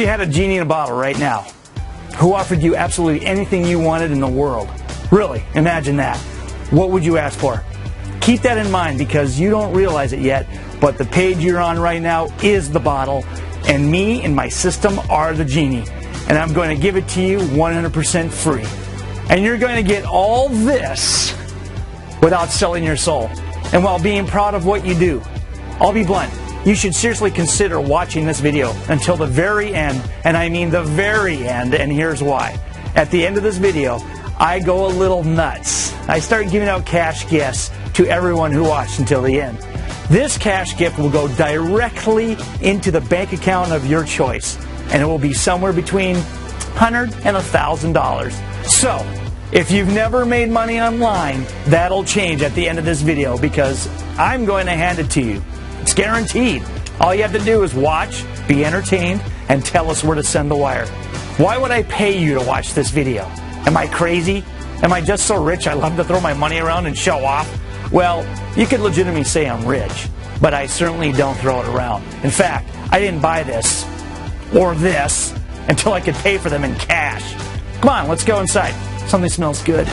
you had a genie in a bottle right now who offered you absolutely anything you wanted in the world, really, imagine that, what would you ask for? Keep that in mind because you don't realize it yet, but the page you're on right now is the bottle, and me and my system are the genie. And I'm going to give it to you 100% free. And you're going to get all this without selling your soul and while being proud of what you do. I'll be blunt. You should seriously consider watching this video until the very end, and I mean the very end, and here's why. At the end of this video, I go a little nuts. I start giving out cash gifts to everyone who watched until the end. This cash gift will go directly into the bank account of your choice, and it will be somewhere between $100 and $1,000. So, if you've never made money online, that'll change at the end of this video because I'm going to hand it to you. It's guaranteed. All you have to do is watch, be entertained, and tell us where to send the wire. Why would I pay you to watch this video? Am I crazy? Am I just so rich I love to throw my money around and show off? Well, you could legitimately say I'm rich, but I certainly don't throw it around. In fact, I didn't buy this or this until I could pay for them in cash. Come on, let's go inside. Something smells good.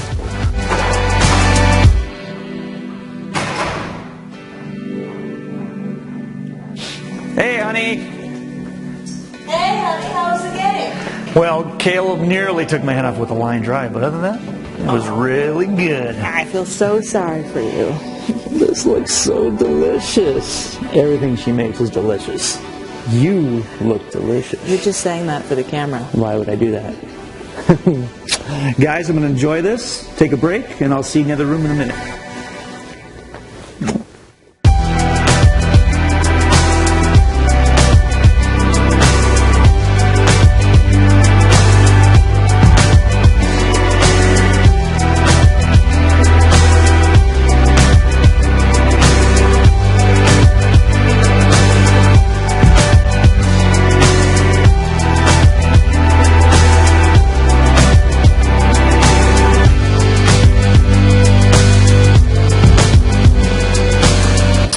Hey, honey. Hey, honey, how was the game? Well, Caleb nearly took my head off with a line drive, but other than that, it was really good. I feel so sorry for you. This looks so delicious. Everything she makes is delicious. You look delicious. You're just saying that for the camera. Why would I do that? Guys, I'm going to enjoy this, take a break, and I'll see you in the other room in a minute.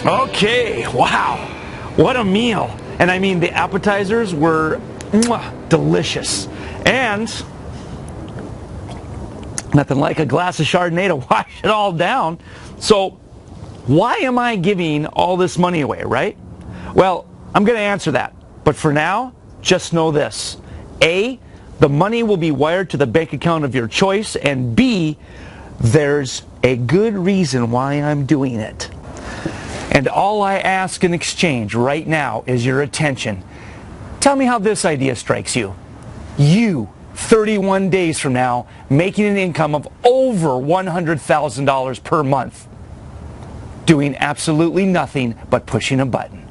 Okay, wow, what a meal. And I mean, the appetizers were delicious. And nothing like a glass of Chardonnay to wash it all down. So why am I giving all this money away, right? Well, I'm going to answer that. But for now, just know this. A, the money will be wired to the bank account of your choice. And B, there's a good reason why I'm doing it. And all I ask in exchange right now is your attention. Tell me how this idea strikes you. You, 31 days from now, making an income of over $100,000 per month, doing absolutely nothing but pushing a button.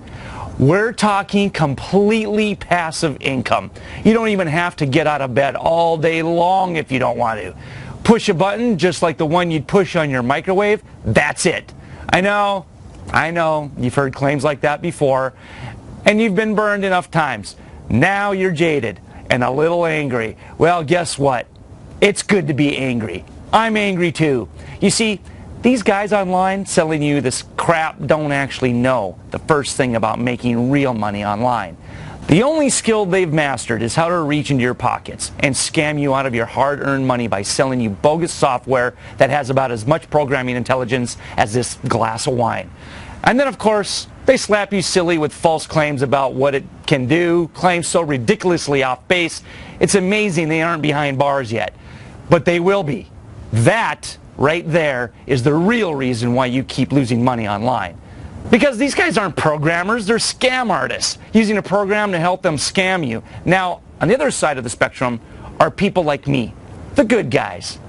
We're talking completely passive income. You don't even have to get out of bed all day long if you don't want to. Push a button just like the one you'd push on your microwave, that's it. I know, you've heard claims like that before, and you've been burned enough times. Now you're jaded and a little angry. Well, guess what? It's good to be angry. I'm angry too. You see, these guys online selling you this crap don't actually know the first thing about making real money online. The only skill they've mastered is how to reach into your pockets and scam you out of your hard-earned money by selling you bogus software that has about as much programming intelligence as this glass of wine. And then, of course, they slap you silly with false claims about what it can do, claims so ridiculously off base, it's amazing they aren't behind bars yet. But they will be. That, right there, is the real reason why you keep losing money online. Because these guys aren't programmers, they're scam artists, using a program to help them scam you. Now, on the other side of the spectrum are people like me, the good guys.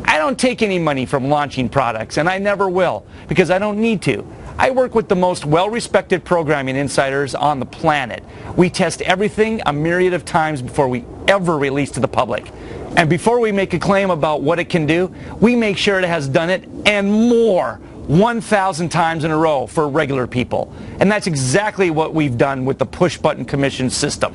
I don't take any money from launching products, and I never will, because I don't need to. I work with the most well-respected programming insiders on the planet. We test everything a myriad of times before we ever release to the public. And before we make a claim about what it can do, we make sure it has done it and more 1,000 times in a row for regular people. And that's exactly what we've done with the push-button commission system.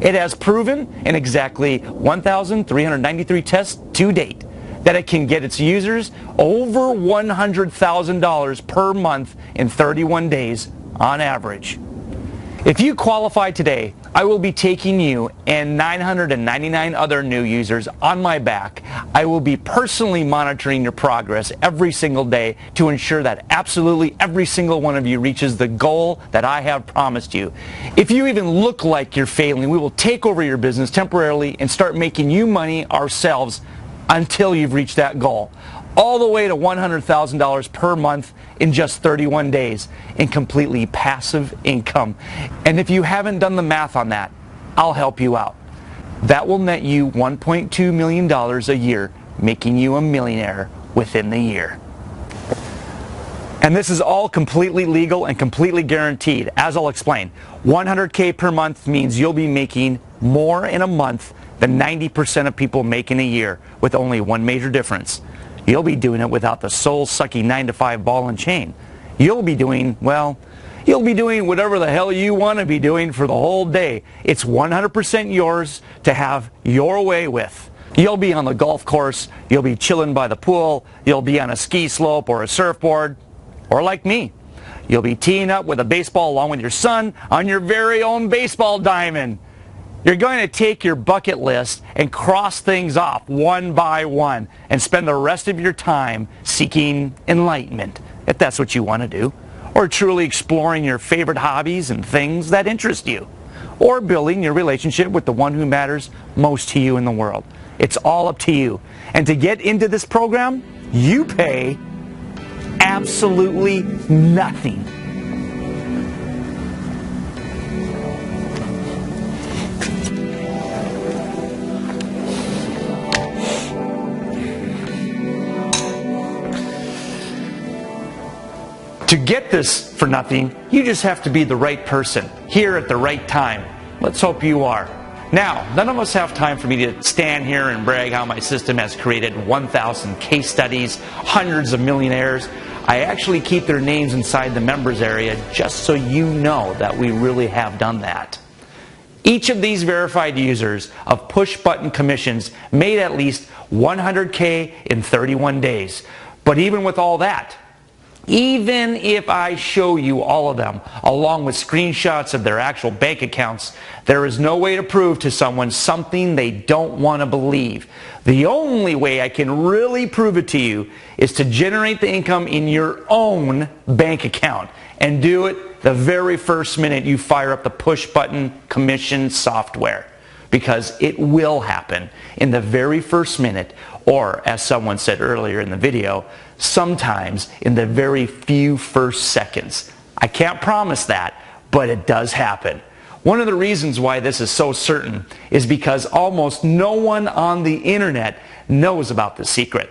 It has proven in exactly 1,393 tests to date that it can get its users over $100,000 per month in 31 days on average. If you qualify today, I will be taking you and 999 other new users on my back. I will be personally monitoring your progress every single day to ensure that absolutely every single one of you reaches the goal that I have promised you. If you even look like you're failing, we will take over your business temporarily and start making you money ourselves until you've reached that goal. All the way to $100,000 per month in just 31 days in completely passive income. And if you haven't done the math on that, I'll help you out. That will net you $1.2 million a year, making you a millionaire within the year. And this is all completely legal and completely guaranteed, as I'll explain. 100K per month means you'll be making more in a month than 90% of people make in a year, with only one major difference. You'll be doing it without the soul-sucking 9-to-5 ball and chain. You'll be doing, well, you'll be doing whatever the hell you want to be doing for the whole day. It's 100% yours to have your way with. You'll be on the golf course, you'll be chilling by the pool, you'll be on a ski slope or a surfboard, or like me, you'll be teeing up with a baseball along with your son on your very own baseball diamond. You're going to take your bucket list and cross things off one by one and spend the rest of your time seeking enlightenment, if that's what you want to do, or truly exploring your favorite hobbies and things that interest you, or building your relationship with the one who matters most to you in the world. It's all up to you. And to get into this program, you pay absolutely nothing. To get this for nothing, you just have to be the right person, here at the right time. Let's hope you are. Now, none of us have time for me to stand here and brag how my system has created 1,000 case studies, hundreds of millionaires. I actually keep their names inside the members area just so you know that we really have done that. Each of these verified users of push-button commissions made at least 100K in 31 days. But even with all that, even if I show you all of them, along with screenshots of their actual bank accounts, there is no way to prove to someone something they don't want to believe. The only way I can really prove it to you is to generate the income in your own bank account, and do it the very first minute you fire up the push-button commission software. Because it will happen in the very first minute, or as someone said earlier in the video, sometimes in the very few first seconds. I can't promise that, but it does happen. One of the reasons why this is so certain is because almost no one on the internet knows about the secret.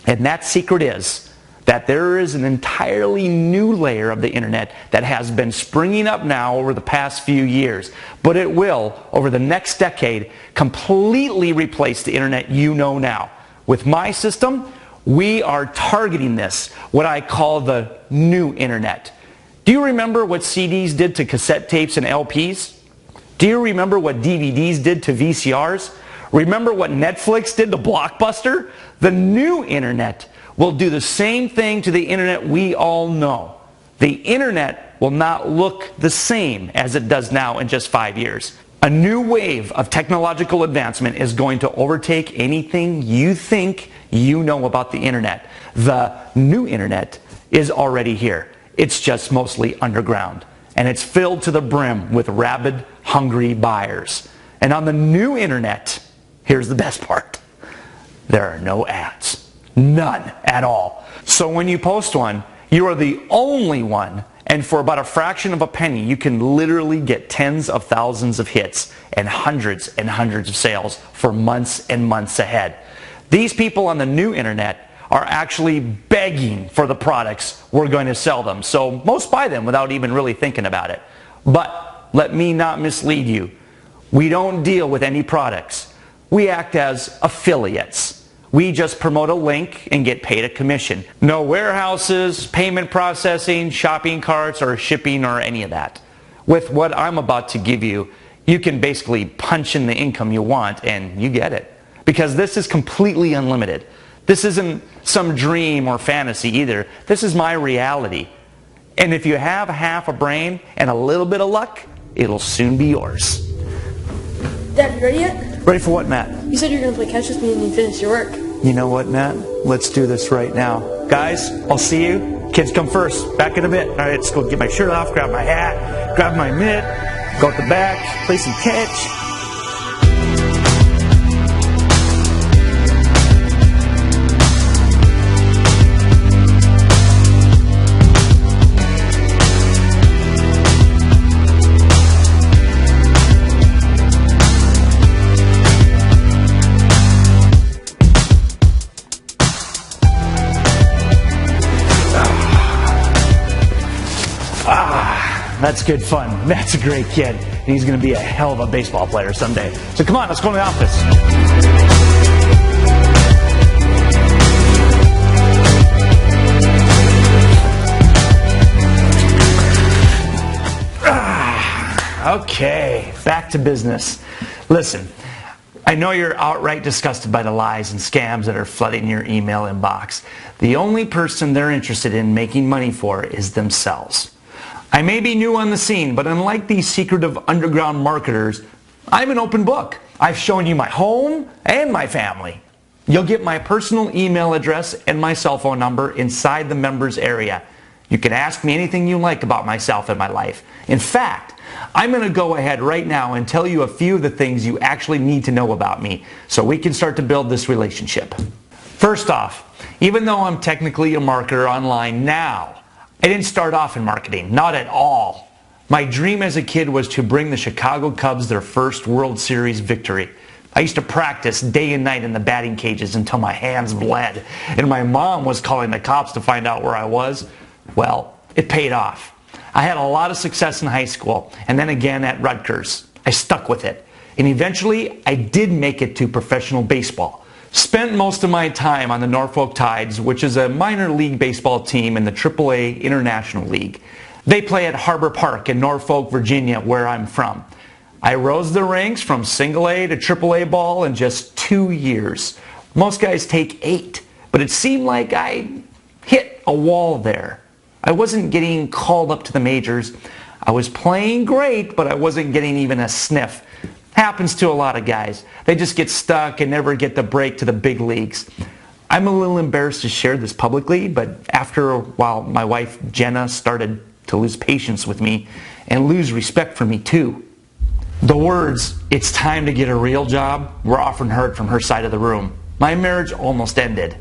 And that secret is that there is an entirely new layer of the internet that has been springing up now over the past few years, but it will, over the next decade, completely replace the internet you know now. With my system, we are targeting this, what I call the new internet. Do you remember what CDs did to cassette tapes and LPs? Do you remember what DVDs did to VCRs? Remember what Netflix did to Blockbuster? The new internet will do the same thing to the internet we all know. The internet will not look the same as it does now in just 5 years. A new wave of technological advancement is going to overtake anything you think you know about the internet. The new internet is already here. It's just mostly underground. And it's filled to the brim with rabid, hungry buyers. And on the new internet, here's the best part. There are no ads. None at all. So when you post one, you are the only one, and for about a fraction of a penny, you can literally get tens of thousands of hits and hundreds of sales for months and months ahead. These people on the new internet are actually begging for the products we're going to sell them. So most buy them without even really thinking about it. But let me not mislead you. We don't deal with any products. We act as affiliates. We just promote a link and get paid a commission. No warehouses, payment processing, shopping carts, or shipping, or any of that. With what I'm about to give you, you can basically punch in the income you want and you get it. Because this is completely unlimited. This isn't some dream or fantasy either. This is my reality. And if you have half a brain and a little bit of luck, it'll soon be yours. Dad, you ready yet? Ready for what, Matt? You said you were going to play catch with me and you finished your work. You know what, Matt? Let's do this right now. Guys, I'll see you. Kids come first. Back in a bit. All right, let's go get my shirt off, grab my hat, grab my mitt, go at the back, play some catch. That's good fun. Matt's a great kid. And he's going to be a hell of a baseball player someday. So come on, let's go to the office. Okay, back to business. Listen, I know you're outright disgusted by the lies and scams that are flooding your email inbox. The only person they're interested in making money for is themselves. I may be new on the scene, but unlike these secretive underground marketers, I'm an open book. I've shown you my home and my family. You'll get my personal email address and my cell phone number inside the members area. You can ask me anything you like about myself and my life. In fact, I'm going to go ahead right now and tell you a few of the things you actually need to know about me so we can start to build this relationship. First off, even though I'm technically a marketer online now, I didn't start off in marketing, not at all. My dream as a kid was to bring the Chicago Cubs their first World Series victory. I used to practice day and night in the batting cages until my hands bled, and my mom was calling the cops to find out where I was. Well, it paid off. I had a lot of success in high school, and then again at Rutgers. I stuck with it, and eventually I did make it to professional baseball. Spent most of my time on the Norfolk Tides, which is a minor league baseball team in the AAA International League. They play at Harbor Park in Norfolk, Virginia, where I'm from. I rose the ranks from single A to AAA ball in just 2 years. Most guys take 8, but it seemed like I hit a wall there. I wasn't getting called up to the majors. I was playing great, but I wasn't getting even a sniff. Happens to a lot of guys. They just get stuck and never get the break to the big leagues. I'm a little embarrassed to share this publicly, but after a while, my wife Jenna started to lose patience with me and lose respect for me too. The words, "It's time to get a real job," were often heard from her side of the room. My marriage almost ended.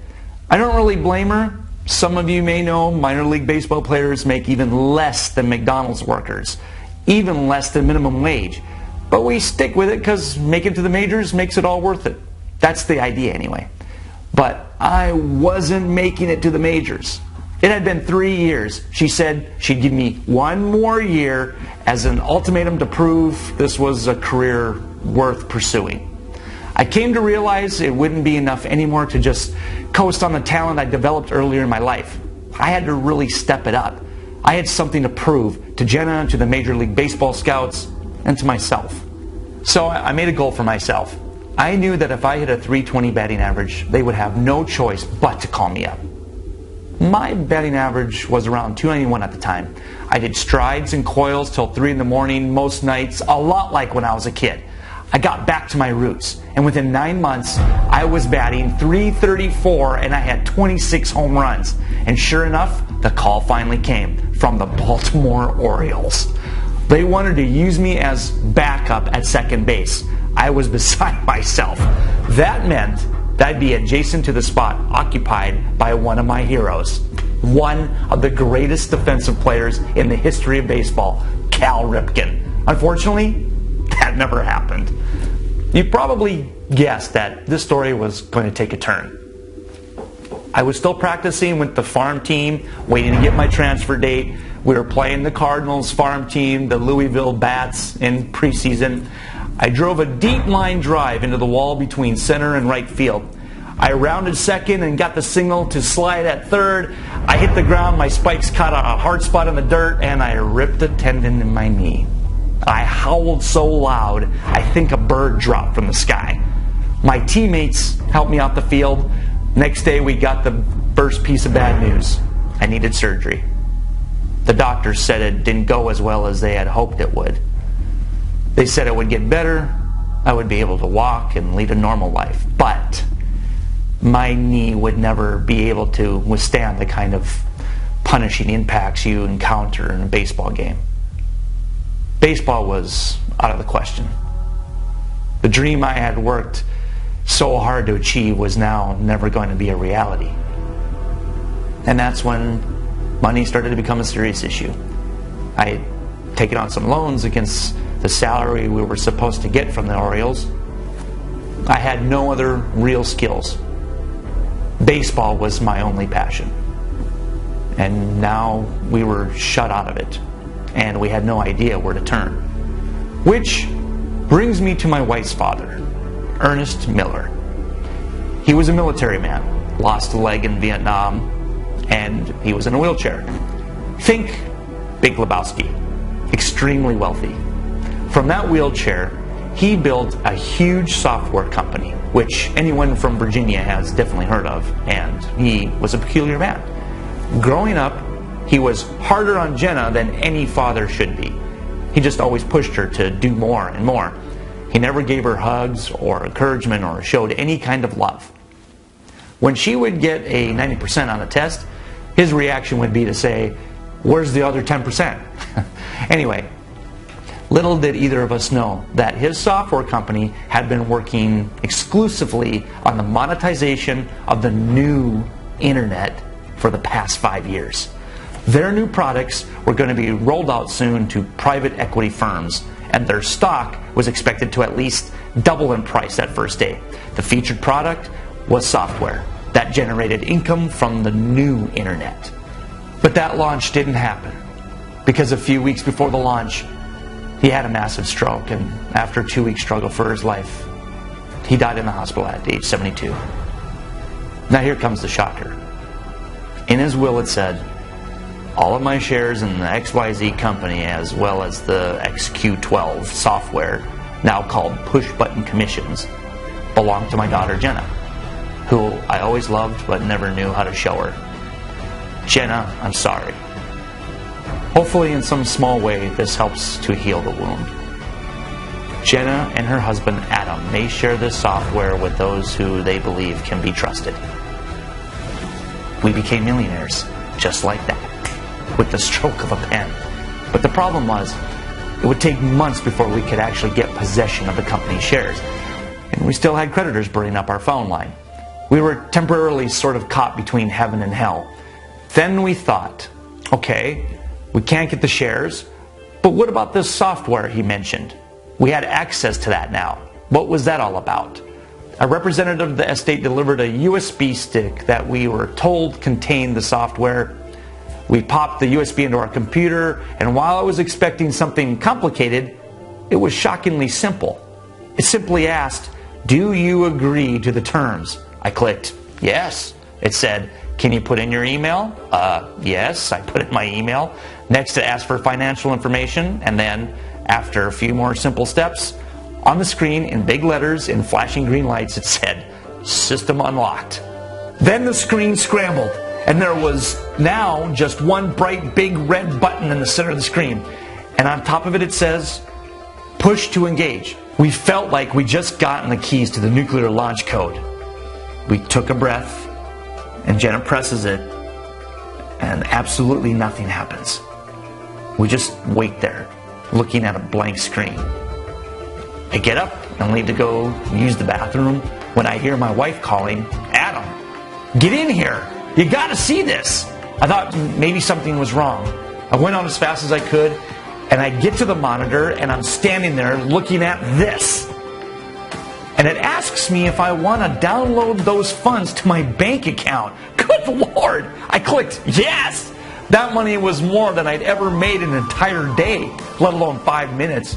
I don't really blame her. Some of you may know minor league baseball players make even less than McDonald's workers, even less than minimum wage. But we stick with it because making it to the majors makes it all worth it. That's the idea anyway. But I wasn't making it to the majors. It had been 3 years. She said she'd give me 1 more year as an ultimatum to prove this was a career worth pursuing. I came to realize it wouldn't be enough anymore to just coast on the talent I developed earlier in my life. I had to really step it up. I had something to prove to Jenna, to the Major League Baseball scouts, and to myself. So I made a goal for myself. I knew that if I hit a .320 batting average, they would have no choice but to call me up. My batting average was around .291 at the time. I did strides and coils till 3 in the morning most nights, a lot like when I was a kid. I got back to my roots, and within 9 months, I was batting .334 and I had 26 home runs. And sure enough, the call finally came from the Baltimore Orioles. They wanted to use me as backup at second base. I was beside myself. That meant that I'd be adjacent to the spot occupied by one of my heroes, one of the greatest defensive players in the history of baseball, Cal Ripken. Unfortunately, that never happened. You probably guessed that this story was going to take a turn. I was still practicing with the farm team, waiting to get my transfer date. We were playing the Cardinals farm team, the Louisville Bats, in preseason. I drove a deep line drive into the wall between center and right field. I rounded second and got the signal to slide at third. I hit the ground, my spikes caught a hard spot in the dirt, and I ripped a tendon in my knee. I howled so loud, I think a bird dropped from the sky. My teammates helped me off the field. Next day we got the first piece of bad news. I needed surgery. The doctors said it didn't go as well as they had hoped it would. They said it would get better, I would be able to walk and lead a normal life, but my knee would never be able to withstand the kind of punishing impacts you encounter in a baseball game. Baseball was out of the question. The dream I had worked so hard to achieve was now never going to be a reality. And that's when money started to become a serious issue. I had taken on some loans against the salary we were supposed to get from the Orioles. I had no other real skills. Baseball was my only passion. And now we were shut out of it, and we had no idea where to turn. Which brings me to my wife's father, Ernest Miller. He was a military man, lost a leg in Vietnam, and he was in a wheelchair. Think Big Lebowski, extremely wealthy. From that wheelchair, he built a huge software company, which anyone from Virginia has definitely heard of, and he was a peculiar man. Growing up, he was harder on Jenna than any father should be. He just always pushed her to do more and more. He never gave her hugs or encouragement or showed any kind of love. When she would get a 90% on a test, his reaction would be to say, "Where's the other 10%?" Anyway, little did either of us know that his software company had been working exclusively on the monetization of the new internet for the past 5 years. Their new products were going to be rolled out soon to private equity firms, and their stock was expected to at least double in price that first day. The featured product was software that generated income from the new internet. But that launch didn't happen, because a few weeks before the launch, he had a massive stroke, and after a 2-week struggle for his life, he died in the hospital at age 72. Now here comes the shocker. In his will it said, all of my shares in the XYZ company, as well as the XQ12 software, now called Push Button Commissions, belong to my daughter Jenna, who I always loved but never knew how to show her. Jenna, I'm sorry. Hopefully in some small way this helps to heal the wound. Jenna and her husband Adam may share this software with those who they believe can be trusted. We became millionaires, just like that, with the stroke of a pen. But the problem was, it would take months before we could actually get possession of the company's shares. And we still had creditors burning up our phone line. We were temporarily sort of caught between heaven and hell. Then we thought, okay, we can't get the shares, but what about this software he mentioned? We had access to that now. What was that all about? A representative of the estate delivered a USB stick that we were told contained the software. We popped the USB into our computer, and while I was expecting something complicated, it was shockingly simple. It simply asked, "Do you agree to the terms?" I clicked, "Yes." It said, "Can you put in your email?" Yes, I put in my email. Next it asked for financial information, and then, after a few more simple steps, on the screen in big letters in flashing green lights it said, "System unlocked." Then the screen scrambled, and there was now just one bright big red button in the center of the screen. And on top of it, it says, "Push to engage." We felt like we just gotten the keys to the nuclear launch code. We took a breath, and Jenna presses it, and absolutely nothing happens. We just wait there, looking at a blank screen. I get up and leave to go use the bathroom when I hear my wife calling, "Adam, get in here. You gotta see this." I thought maybe something was wrong. I went on as fast as I could, and I get to the monitor, and I'm standing there looking at this. And it asks me if I want to download those funds to my bank account. Good Lord! I clicked yes! That money was more than I'd ever made in an entire day, let alone 5 minutes.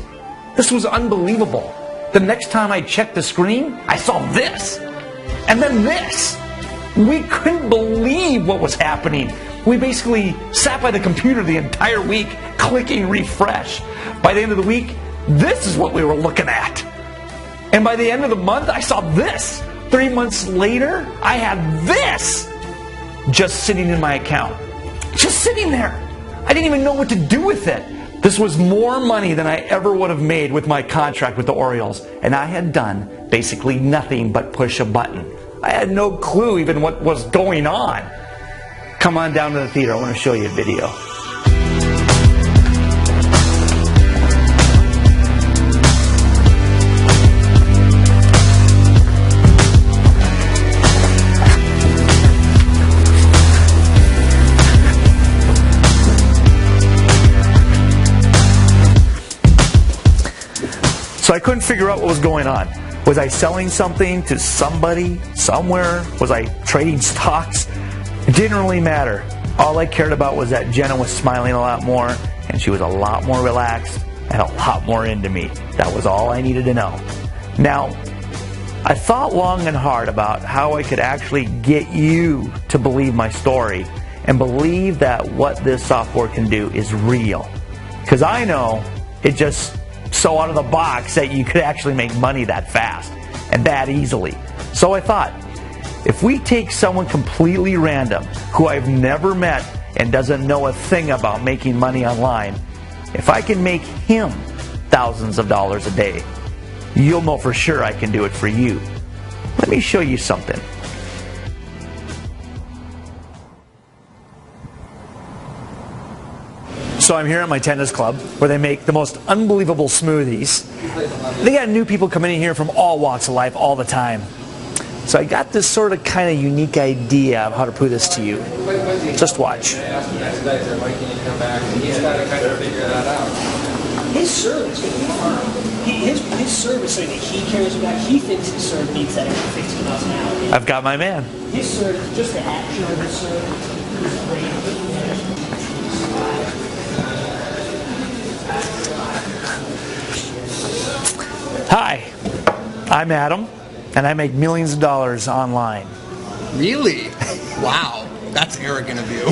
This was unbelievable. The next time I checked the screen, I saw this. And then this. We couldn't believe what was happening. We basically sat by the computer the entire week, clicking refresh. By the end of the week, this is what we were looking at. And by the end of the month, I saw this. 3 months later, I had this just sitting in my account. Just sitting there. I didn't even know what to do with it. This was more money than I ever would have made with my contract with the Orioles, and I had done basically nothing but push a button. I had no clue even what was going on. Come on down to the theater. I want to show you a video. So I couldn't figure out what was going on. Was I selling something to somebody, somewhere? Was I trading stocks? It didn't really matter. All I cared about was that Jenna was smiling a lot more, and she was a lot more relaxed and a lot more into me. That was all I needed to know. Now, I thought long and hard about how I could actually get you to believe my story and believe that what this software can do is real. Because I know it just so out of the box that you could actually make money that fast and that easily. So I thought, if we take someone completely random who I've never met and doesn't know a thing about making money online, if I can make him thousands of dollars a day, you'll know for sure I can do it for you. Let me show you something. So I'm here at my tennis club where they make the most unbelievable smoothies. They got new people coming in here from all walks of life all the time. So I got this sort of kind of unique idea of how to put this to you. Just watch. His serve is going to be hard. His serve is something that he cares about. He thinks his serve beats that extra 15 miles an hour. I've got my man. His serve, just the action of his serve is great. Hi, I'm Adam, and I make millions of dollars online. Really? Wow, that's arrogant of you.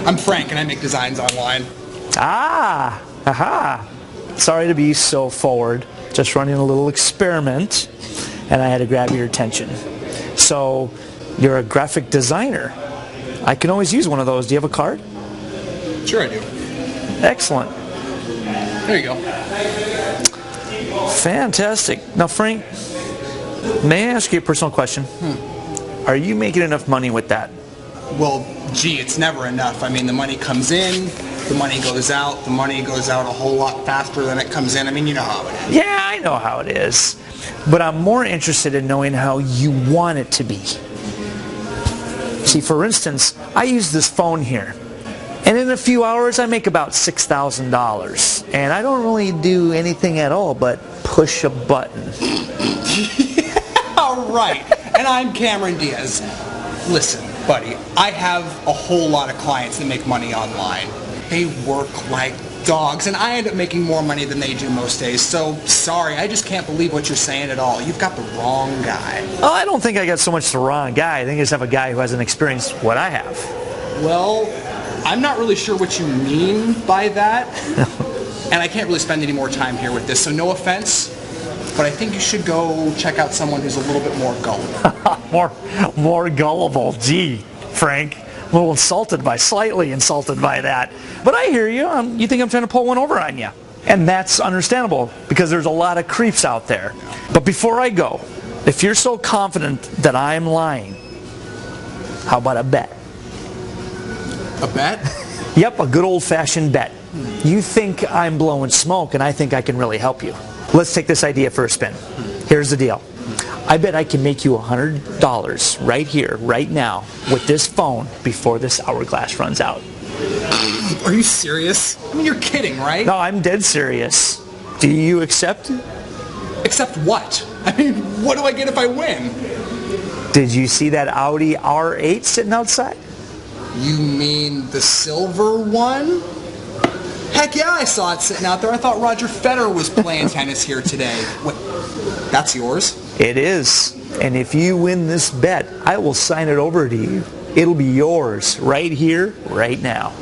I'm Frank, and I make designs online. Ah, aha. Sorry to be so forward. Just running a little experiment, and I had to grab your attention. So, you're a graphic designer. I can always use one of those. Do you have a card? Sure I do. Excellent. There you go. Fantastic. Now, Frank, may I ask you a personal question? Are you making enough money with that? Well, gee, it's never enough. I mean, the money comes in, the money goes out, the money goes out a whole lot faster than it comes in. I mean, you know how it is. Yeah, I know how it is. But I'm more interested in knowing how you want it to be. See, for instance, I use this phone here. And in a few hours, I make about $6,000. And I don't really do anything at all but push a button. All right. And I'm Cameron Diaz. Listen, buddy, I have a whole lot of clients that make money online. They work like dogs, and I end up making more money than they do most days. So, sorry, I just can't believe what you're saying at all. You've got the wrong guy. Oh, I don't think I got so much the wrong guy. I think I just have a guy who hasn't experienced what I have. Well, I'm not really sure what you mean by that. And I can't really spend any more time here with this, so no offense. But I think you should go check out someone who's a little bit more gullible. more gullible. Gee, Frank. I'm a little slightly insulted by that. But I hear you. You think I'm trying to pull one over on you. And that's understandable because there's a lot of creeps out there. But before I go, if you're so confident that I'm lying, how about a bet? A bet? Yep, a good old-fashioned bet. You think I'm blowing smoke and I think I can really help you. Let's take this idea for a spin. Here's the deal. I bet I can make you $100 right here, right now, with this phone before this hourglass runs out. Are you serious? I mean, you're kidding, right? No, I'm dead serious. Do you accept? Accept what? I mean, what do I get if I win? Did you see that Audi R8 sitting outside? You mean the silver one? Heck yeah, I saw it sitting out there. I thought Roger Federer was playing tennis here today. Wait, that's yours? It is. And if you win this bet, I will sign it over to you. It'll be yours right here, right now.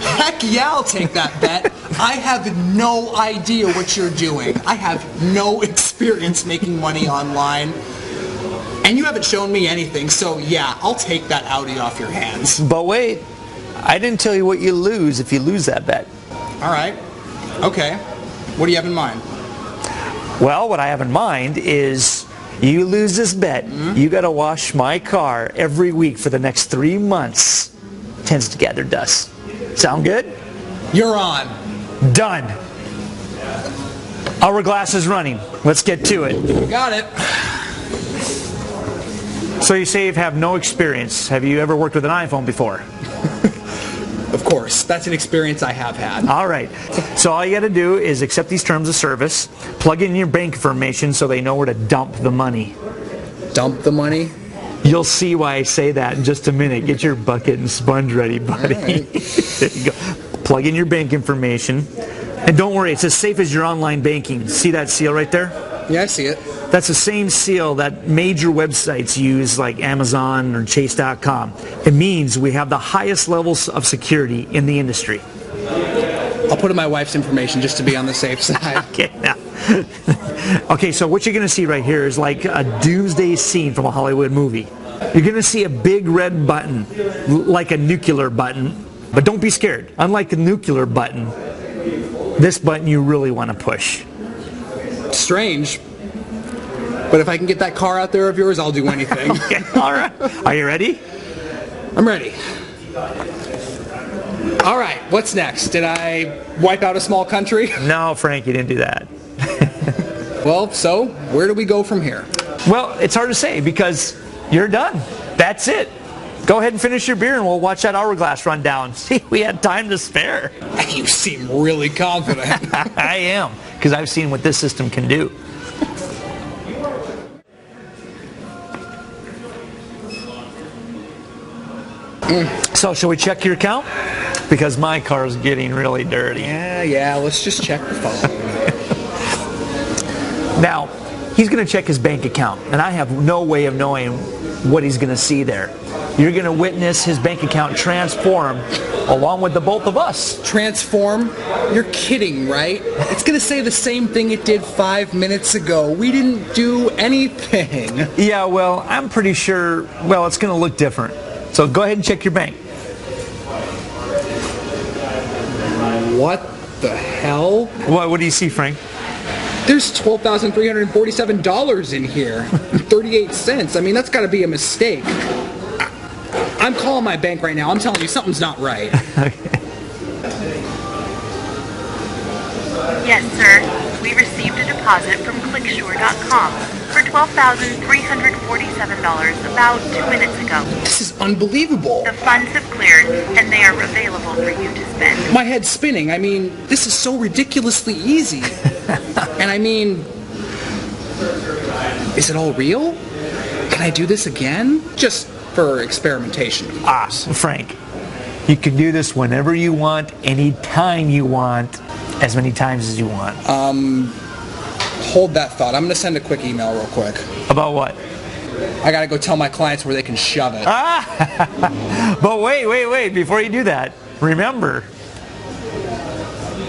Heck yeah, I'll take that bet. I have no idea what you're doing. I have no experience making money online. And you haven't shown me anything, so yeah, I'll take that Audi off your hands. But wait, I didn't tell you what you lose if you lose that bet. All right. Okay. What do you have in mind? Well, what I have in mind is you lose this bet, you got to wash my car every week for the next 3 months. Tends to gather dust. Sound good? You're on. Done. Hourglass is running. Let's get to it. Got it. So you say you have no experience. Have you ever worked with an iPhone before? Of course. That's an experience I have had. All right. So all you got to do is accept these terms of service, plug in your bank information so they know where to dump the money. Dump the money? You'll see why I say that in just a minute. Get your bucket and sponge ready, buddy. Right. There you go. Plug in your bank information. And don't worry, it's as safe as your online banking. See that seal right there? Yeah, I see it. That's the same seal that major websites use like Amazon or Chase.com. It means we have the highest levels of security in the industry. I'll put in my wife's information just to be on the safe side. Okay, now. Okay, so what you're going to see right here is like a doomsday scene from a Hollywood movie. You're going to see a big red button, like a nuclear button. But don't be scared. Unlike the nuclear button, this button you really want to push. Strange. But if I can get that car out there of yours, I'll do anything. Okay, all right. Are you ready? I'm ready. All right, what's next? Did I wipe out a small country? No, Frank, you didn't do that. Well, so where do we go from here? Well, it's hard to say because you're done. That's it. Go ahead and finish your beer and we'll watch that hourglass run down. See, we had time to spare. You seem really confident. I am, because I've seen what this system can do. So, shall we check your account? Because my car is getting really dirty. Yeah, let's just check the phone. Now, he's going to check his bank account, and I have no way of knowing what he's going to see there. You're going to witness his bank account transform along with the both of us. Transform? You're kidding, right? It's going to say the same thing it did 5 minutes ago. We didn't do anything. Yeah, well, I'm pretty sure, well, it's going to look different. So go ahead and check your bank. What the hell? What do you see, Frank? There's $12,347 in here. 38 cents. I mean, that's got to be a mistake. I'm calling my bank right now. I'm telling you, something's not right. Yes, sir. We received a deposit from ClickSure.com for $12,347 about 2 minutes ago. This is unbelievable. The funds have cleared, and they are available for you to spend. My head's spinning. I mean, this is so ridiculously easy. And I mean, is it all real? Can I do this again? Just for experimentation. Frank, you can do this whenever you want, anytime you want, as many times as you want. Hold that thought. I'm going to send a quick email real quick. About what? I got to go tell my clients where they can shove it. But wait, before you do that, remember.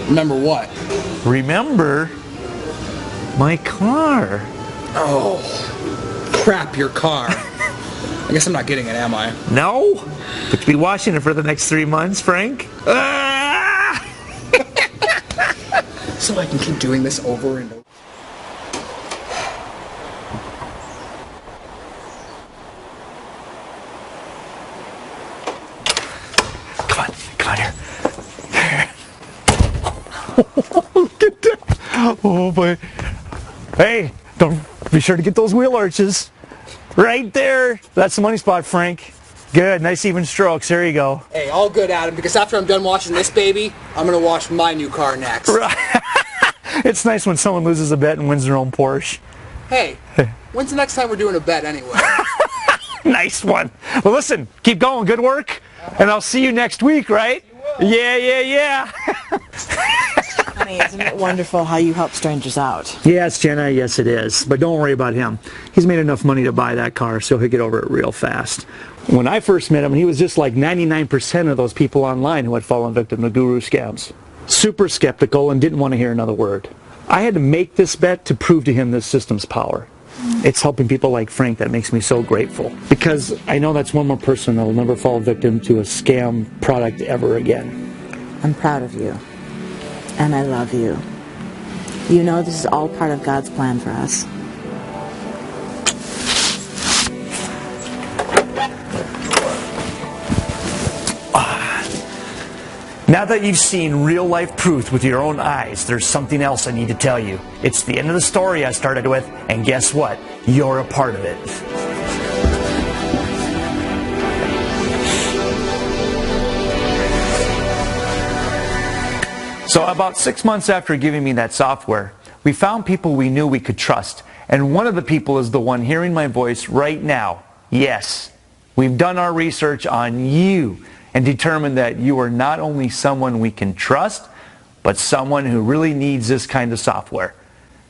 Remember what? Remember my car. Oh, crap, your car. I guess I'm not getting it, am I? No, but you'll be washing it for the next 3 months, Frank. So I can keep doing this over and over. Come on here. Get that. Oh boy. Hey, don't be sure to get those wheel arches. Right there. That's the money spot, Frank. Good, nice even strokes. There you go. Hey, all good, Adam, because after I'm done washing this baby, I'm going to wash my new car next. Right. It's nice when someone loses a bet and wins their own Porsche. Hey, when's the next time we're doing a bet anyway? Nice one. Well, listen, keep going. Good work. And I'll see you next week, right? Yeah. Honey, isn't it wonderful how you help strangers out? Yes, Jenna, yes it is. But don't worry about him. He's made enough money to buy that car, so he'll get over it real fast. When I first met him, he was just like 99% of those people online who had fallen victim to guru scams. Super skeptical and didn't want to hear another word. I had to make this bet to prove to him this system's power. It's helping people like Frank that makes me so grateful. Because I know that's one more person that will never fall victim to a scam product ever again. I'm proud of you. And I love you. You know this is all part of God's plan for us. Now that you've seen real-life proof with your own eyes, there's something else I need to tell you. It's the end of the story I started with, and guess what? You're a part of it. So about 6 months after giving me that software, we found people we knew we could trust. And one of the people is the one hearing my voice right now. Yes, we've done our research on you and determined that you are not only someone we can trust, but someone who really needs this kind of software.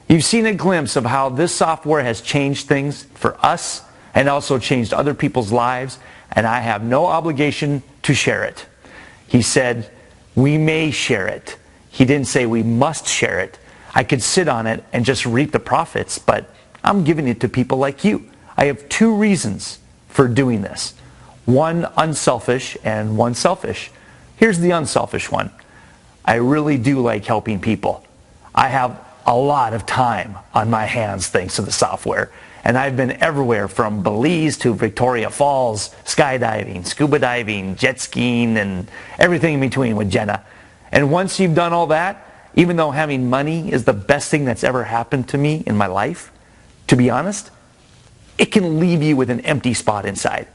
You've seen a glimpse of how this software has changed things for us and also changed other people's lives, and I have no obligation to share it. He said, we may share it. He didn't say we must share it. I could sit on it and just reap the profits, but I'm giving it to people like you. I have 2 reasons for doing this. One unselfish and one selfish. Here's the unselfish one. I really do like helping people. I have a lot of time on my hands thanks to the software. And I've been everywhere from Belize to Victoria Falls, skydiving, scuba diving, jet skiing, and everything in between with Jenna. And once you've done all that, even though having money is the best thing that's ever happened to me in my life, to be honest, it can leave you with an empty spot inside.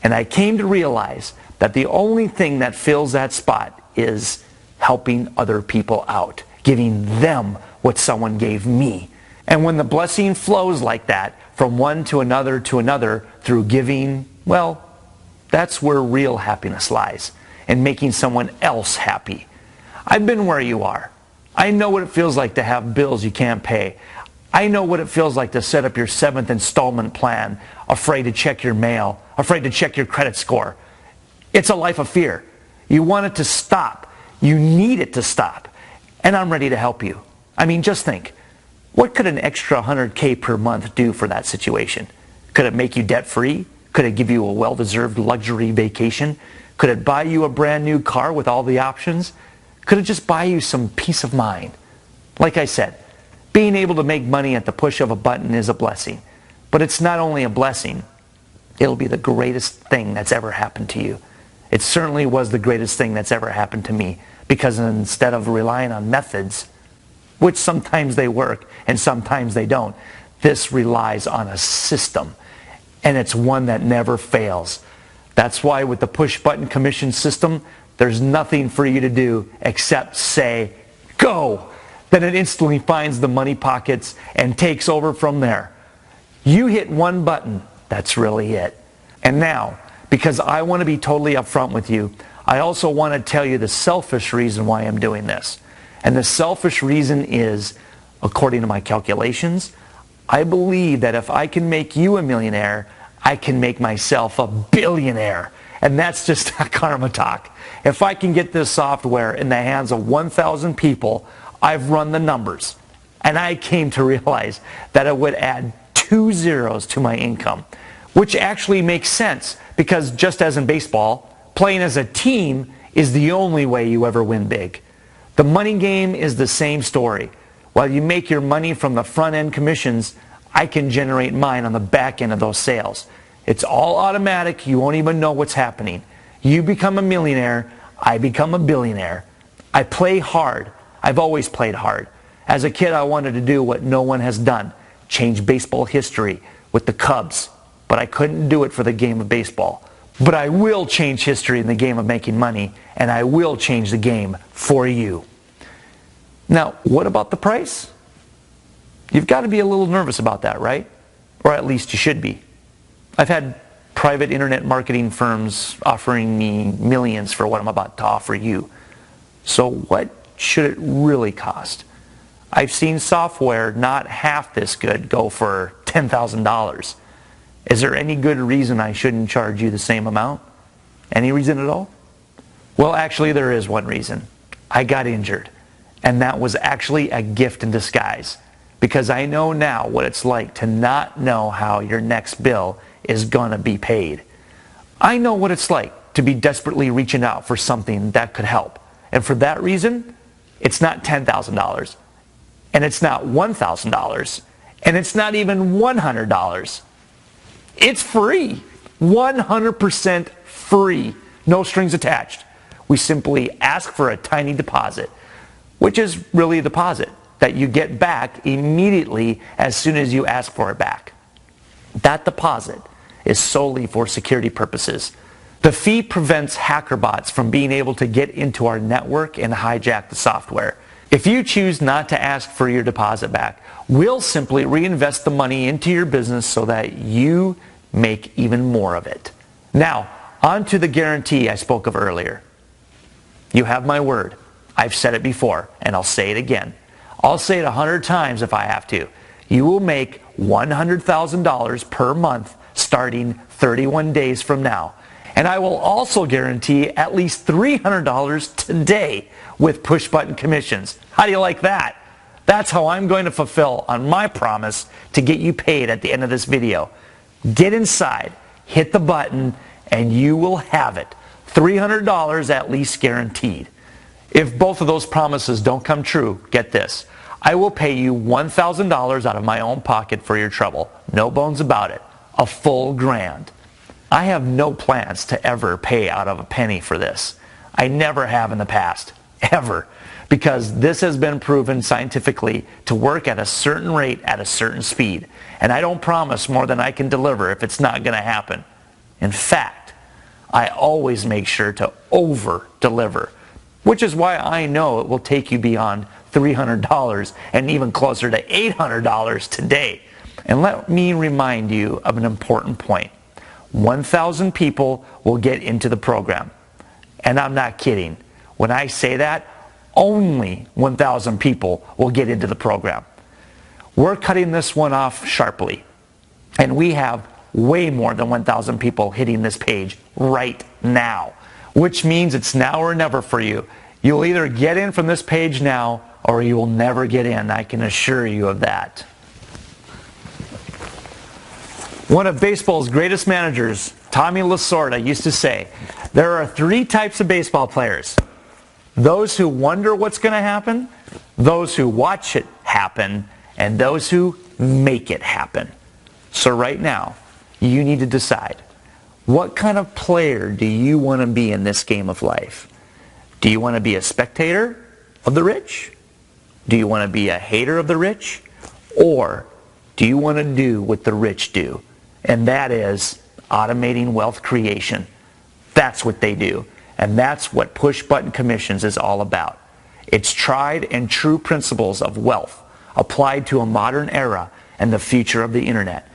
And I came to realize that the only thing that fills that spot is helping other people out, giving them what someone gave me. And when the blessing flows like that, from one to another through giving, well, that's where real happiness lies, in making someone else happy. I've been where you are. I know what it feels like to have bills you can't pay. I know what it feels like to set up your 7th installment plan, afraid to check your mail, afraid to check your credit score. It's a life of fear. You want it to stop. You need it to stop. And I'm ready to help you. I mean, just think. What could an extra $100K per month do for that situation? Could it make you debt-free? Could it give you a well-deserved luxury vacation? Could it buy you a brand new car with all the options? Could it just buy you some peace of mind? Like I said, being able to make money at the push of a button is a blessing. But it's not only a blessing, it'll be the greatest thing that's ever happened to you. It certainly was the greatest thing that's ever happened to me, because instead of relying on methods, which sometimes they work and sometimes they don't, this relies on a system, and it's one that never fails. That's why with the push button commission system, there's nothing for you to do except say, go! Then it instantly finds the money pockets and takes over from there. You hit one button, that's really it. And now, because I want to be totally upfront with you, I also want to tell you the selfish reason why I'm doing this. And the selfish reason is, according to my calculations, I believe that if I can make you a millionaire, I can make myself a billionaire. And that's just karma talk. If I can get this software in the hands of 1,000 people, I've run the numbers. And I came to realize that it would add 2 zeros to my income, which actually makes sense, because just as in baseball, playing as a team is the only way you ever win big. The money game is the same story. While you make your money from the front end commissions, I can generate mine on the back end of those sales. It's all automatic. You won't even know what's happening. You become a millionaire, I become a billionaire. I play hard. I've always played hard. As a kid, I wanted to do what no one has done, change baseball history with the Cubs. But I couldn't do it for the game of baseball. But I will change history in the game of making money, and I will change the game for you. Now, what about the price? You've got to be a little nervous about that, right? Or at least you should be. I've had private internet marketing firms offering me millions for what I'm about to offer you. So what should it really cost? I've seen software not half this good go for $10,000. Is there any good reason I shouldn't charge you the same amount? Any reason at all? Well, actually, there is one reason. I got injured. And that was actually a gift in disguise. Because I know now what it's like to not know how your next bill is going to be paid. I know what it's like to be desperately reaching out for something that could help. And for that reason, It's not $10,000. And it's not $1,000. And it's not even $100. It's free. 100% free. No strings attached. We simply ask for a tiny deposit, which is really a deposit that you get back immediately as soon as you ask for it back. That deposit is solely for security purposes. The fee prevents hacker bots from being able to get into our network and hijack the software. If you choose not to ask for your deposit back, we'll simply reinvest the money into your business so that you make even more of it. Now, on to the guarantee I spoke of earlier. You have my word. I've said it before, and I'll say it again. I'll say it 100 times if I have to. You will make $100,000 per month starting 31 days from now. And I will also guarantee at least $300 today with push button commissions. How do you like that? That's how I'm going to fulfill on my promise to get you paid at the end of this video. Get inside, hit the button, and you will have it. $300 at least guaranteed. If both of those promises don't come true, get this. I will pay you $1,000 out of my own pocket for your trouble. No bones about it. A full grand. I have no plans to ever pay out of a penny for this. I never have in the past. Ever. Because this has been proven scientifically to work at a certain rate at a certain speed. And I don't promise more than I can deliver if it's not going to happen. In fact, I always make sure to over-deliver. Which is why I know it will take you beyond $300 and even closer to $800 today. And let me remind you of an important point. 1,000 people will get into the program. And I'm not kidding. When I say that, only 1,000 people will get into the program. We're cutting this one off sharply. And we have way more than 1,000 people hitting this page right now. Which means it's now or never for you. You'll either get in from this page now or you will never get in. I can assure you of that. One of baseball's greatest managers, Tommy Lasorda, used to say, there are 3 types of baseball players. Those who wonder what's going to happen, those who watch it happen, and those who make it happen. So right now, you need to decide. What kind of player do you want to be in this game of life? Do you want to be a spectator of the rich? Do you want to be a hater of the rich? Or do you want to do what the rich do? And that is automating wealth creation. That's what they do. And that's what push button commissions is all about. It's tried and true principles of wealth applied to a modern era and the future of the internet.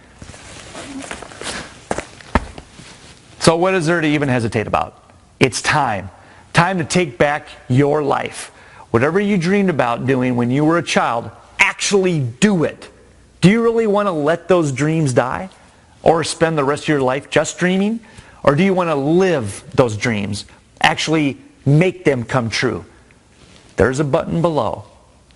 So what is there to even hesitate about? It's time. Time to take back your life. Whatever you dreamed about doing when you were a child, actually do it. Do you really want to let those dreams die? Or spend the rest of your life just dreaming? Or do you want to live those dreams? Actually make them come true? There's a button below.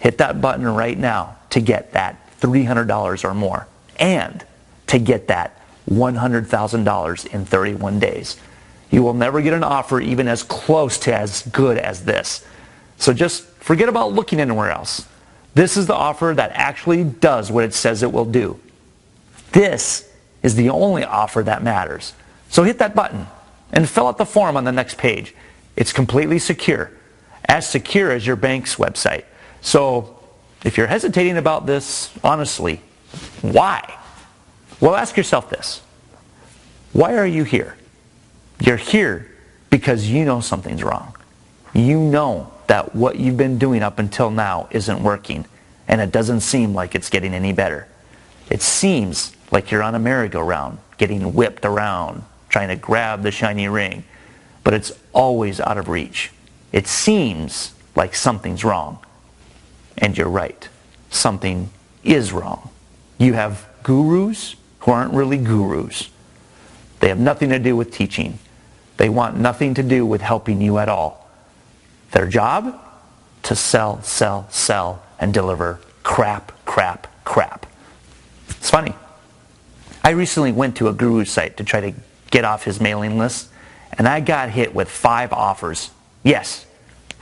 Hit that button right now to get that $300 or more. And to get that $100,000 in 31 days. You will never get an offer even as close to as good as this. So just forget about looking anywhere else. This is the offer that actually does what it says it will do. This is the only offer that matters. So hit that button and fill out the form on the next page. It's completely secure as your bank's website. So if you're hesitating about this, honestly, why? Well, ask yourself this. Why are you here? You're here because you know something's wrong. You know that what you've been doing up until now isn't working, and it doesn't seem like it's getting any better. It seems like you're on a merry-go-round, getting whipped around, trying to grab the shiny ring, but it's always out of reach. It seems like something's wrong. And you're right. Something is wrong. You have gurus who aren't really gurus. They have nothing to do with teaching. They want nothing to do with helping you at all. Their job? To sell, sell, sell, and deliver crap, crap, crap. It's funny. I recently went to a guru site to try to get off his mailing list, and I got hit with 5 offers. Yes,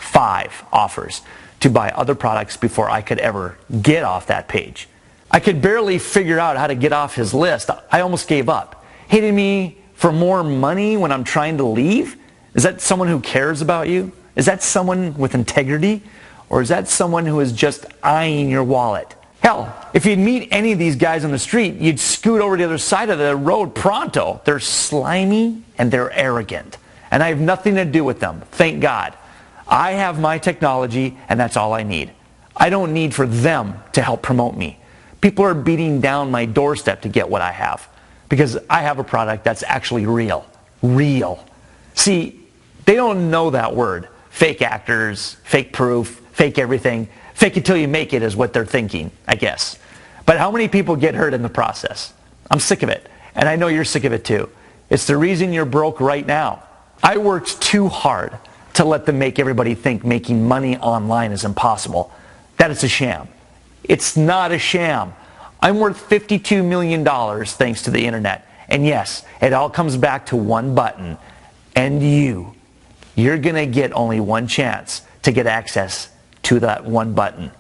5 offers to buy other products before I could ever get off that page. I could barely figure out how to get off his list. I almost gave up. Hitting me for more money when I'm trying to leave? Is that someone who cares about you? Is that someone with integrity? Or is that someone who is just eyeing your wallet? Hell, if you'd meet any of these guys on the street, you'd scoot over to the other side of the road pronto. They're slimy and they're arrogant. And I have nothing to do with them, thank God. I have my technology and that's all I need. I don't need for them to help promote me. People are beating down my doorstep to get what I have because I have a product that's actually real. Real. See, they don't know that word. Fake actors, fake proof, fake everything. Fake it till you make it is what they're thinking, I guess. But how many people get hurt in the process? I'm sick of it. And I know you're sick of it too. It's the reason you're broke right now. I worked too hard to let them make everybody think making money online is impossible. That it's a sham. It's not a sham. I'm worth $52 million thanks to the internet. And yes, it all comes back to one button. And you're going to get only one chance to get access to that one button.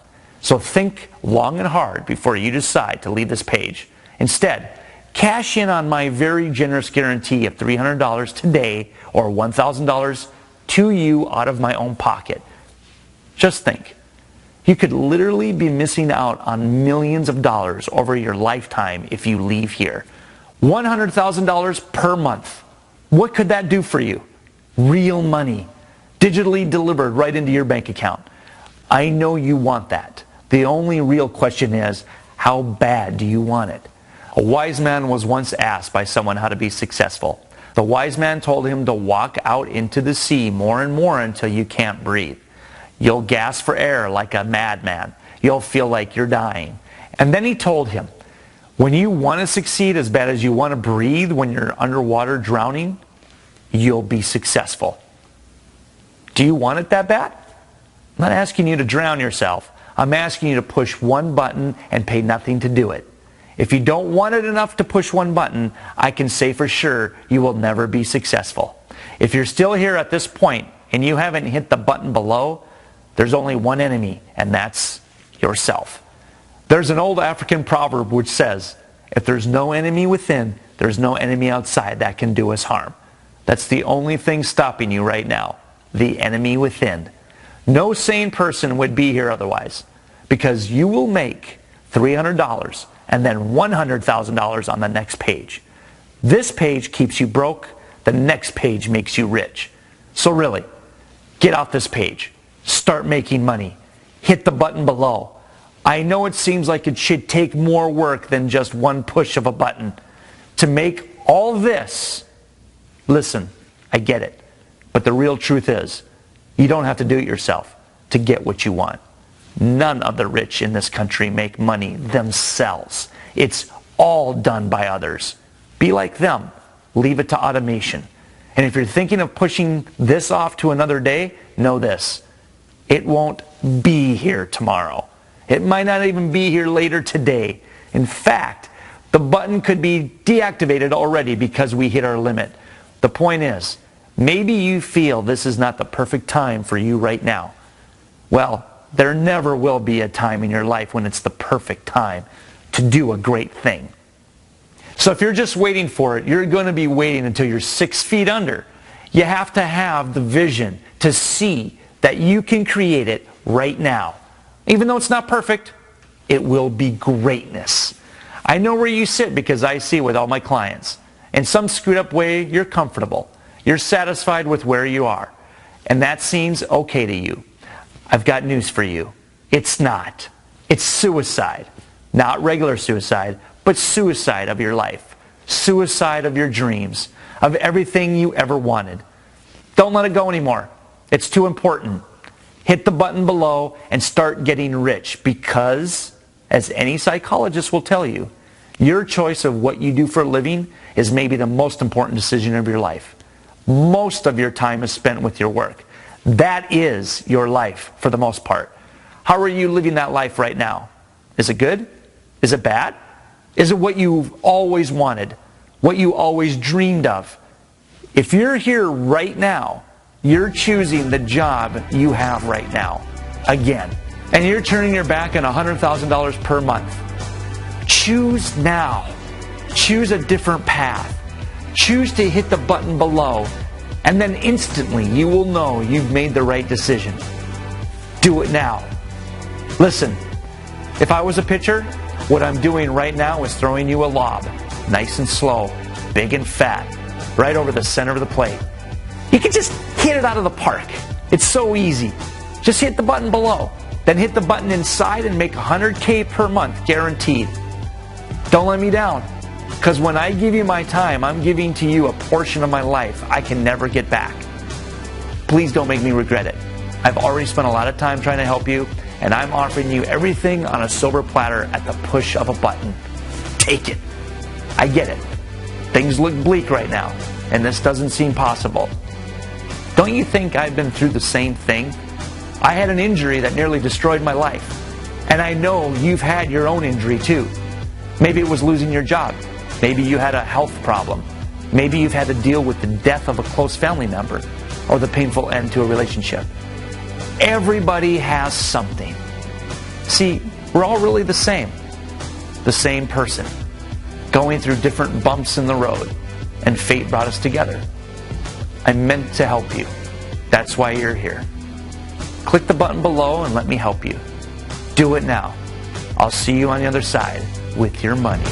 So think long and hard before you decide to leave this page. Instead, cash in on my very generous guarantee of $300 today or $1,000 to you out of my own pocket. Just think. You could literally be missing out on millions of dollars over your lifetime if you leave here. $100,000 per month. What could that do for you? Real money. Digitally delivered right into your bank account. I know you want that. The only real question is, how bad do you want it? A wise man was once asked by someone how to be successful. The wise man told him to walk out into the sea more and more until you can't breathe. You'll gasp for air like a madman. You'll feel like you're dying. And then he told him, when you want to succeed as bad as you want to breathe when you're underwater drowning, you'll be successful. Do you want it that bad? I'm not asking you to drown yourself. I'm asking you to push one button and pay nothing to do it. If you don't want it enough to push one button, I can say for sure you will never be successful. If you're still here at this point and you haven't hit the button below, there's only one enemy, and that's yourself. There's an old African proverb which says, if there's no enemy within, there's no enemy outside that can do us harm. That's the only thing stopping you right now, the enemy within. No sane person would be here otherwise, because you will make $300 and then $100,000 on the next page. This page keeps you broke, the next page makes you rich. So really, get off this page. Start making money. Hit the button below. I know it seems like it should take more work than just one push of a button. To make all this, listen, I get it. But the real truth is, you don't have to do it yourself to get what you want. None of the rich in this country make money themselves. It's all done by others. Be like them. Leave it to automation. And if you're thinking of pushing this off to another day, know this. It won't be here tomorrow. It might not even be here later today. In fact, the button could be deactivated already because we hit our limit. The point is, maybe you feel this is not the perfect time for you right now. Well, there never will be a time in your life when it's the perfect time to do a great thing. So if you're just waiting for it, you're going to be waiting until you're 6 feet under. You have to have the vision to see that you can create it right now. Even though it's not perfect, it will be greatness. I know where you sit because I see it with all my clients. In some screwed up way, you're comfortable. You're satisfied with where you are. And that seems okay to you. I've got news for you. It's not. It's suicide. Not regular suicide, but suicide of your life. Suicide of your dreams. Of everything you ever wanted. Don't let it go anymore. It's too important. Hit the button below and start getting rich because, as any psychologist will tell you, your choice of what you do for a living is maybe the most important decision of your life. Most of your time is spent with your work. That is your life for the most part. How are you living that life right now? Is it good? Is it bad? Is it what you've always wanted? What you always dreamed of? If you're here right now, you're choosing the job you have right now. Again. And you're turning your back on $100,000 per month. Choose now. Choose a different path. Choose to hit the button below, and then instantly you will know you've made the right decision. Do it now. Listen, if I was a pitcher, what I'm doing right now is throwing you a lob, nice and slow, big and fat, right over the center of the plate. You can just hit it out of the park. It's so easy. Just hit the button below, then hit the button inside and make $100K per month guaranteed. Don't let me down. Because when I give you my time, I'm giving to you a portion of my life I can never get back. Please don't make me regret it. I've already spent a lot of time trying to help you, and I'm offering you everything on a silver platter at the push of a button. Take it. I get it. Things look bleak right now, and this doesn't seem possible. Don't you think I've been through the same thing? I had an injury that nearly destroyed my life, and I know you've had your own injury too. Maybe it was losing your job. Maybe you had a health problem. Maybe you've had to deal with the death of a close family member or the painful end to a relationship. Everybody has something. See, we're all really the same person, going through different bumps in the road, and fate brought us together. I'm meant to help you. That's why you're here. Click the button below and let me help you. Do it now. I'll see you on the other side with your money.